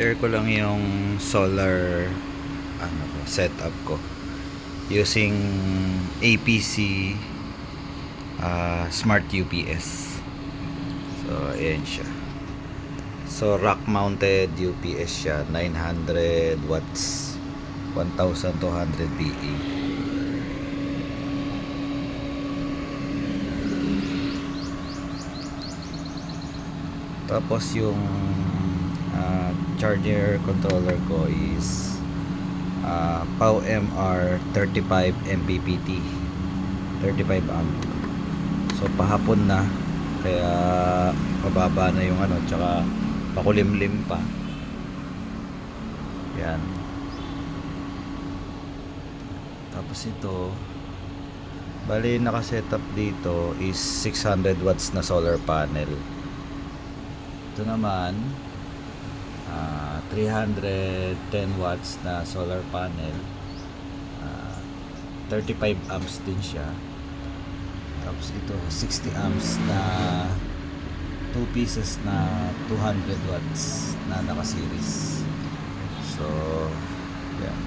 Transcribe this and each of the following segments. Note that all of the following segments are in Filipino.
Share ko lang yung solar setup ko using APC Smart UPS. So ayan siya. So rack mounted UPS siya, 900 watts, 1200 PA. Tapos yung charger controller ko is PowerMR 35 MPPT, 35 amp. So pahapon na, kaya mababa na yung tsaka pakulimlim pa. Yan. Tapos ito, bali naka-setup dito is 600 watts na solar panel. Ito naman 310 watts na solar panel, 35 amps din siya. Tapos ito 60 amps na 2 pieces na 200 watts na naka-series. So yeah.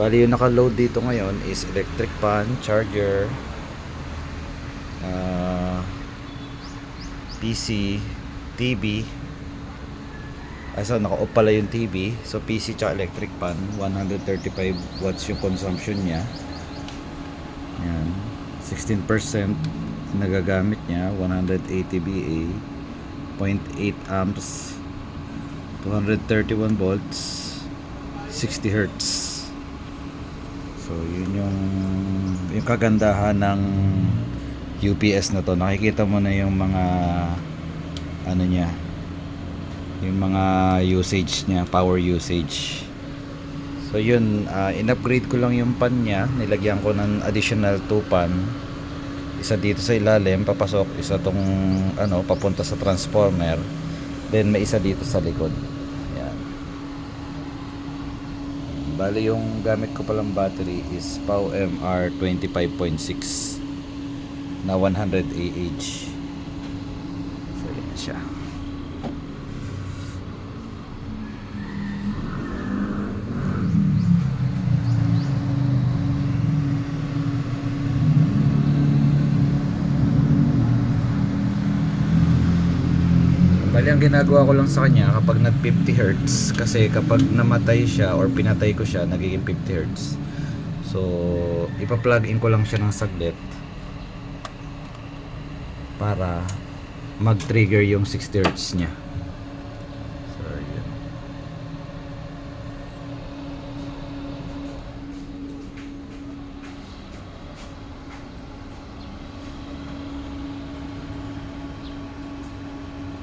Bali yung naka-load dito ngayon is electric fan, charger, PC, TV. So naka-off pala yung TV. So PC tsaka electric fan, 135 watts yung consumption niya. Yan, 16% nagagamit niya, 180 VA, 0.8 amps, 231 volts, 60 Hz. So yun yung kagandahan ng UPS na to. Nakikita mo na yung mga niya, yung mga usage niya, power usage. So yun, in-upgrade ko lang yung pan niya. Nilagyan ko ng additional 2 pan. Isa dito sa ilalim, papasok. Isa tong papunta sa transformer. Then may isa dito sa likod. Yan. Bali yung gamit ko palang battery is PowerMR 25.6 na 100 AH. So yan siya. Bali ang ginagawa ko lang sa kanya kapag nag 50 Hz, kasi kapag namatay siya or pinatay ko siya, nagiging 50 Hz. So ipa-plug in ko lang siya ng saglit para mag-trigger yung 60 Hz niya.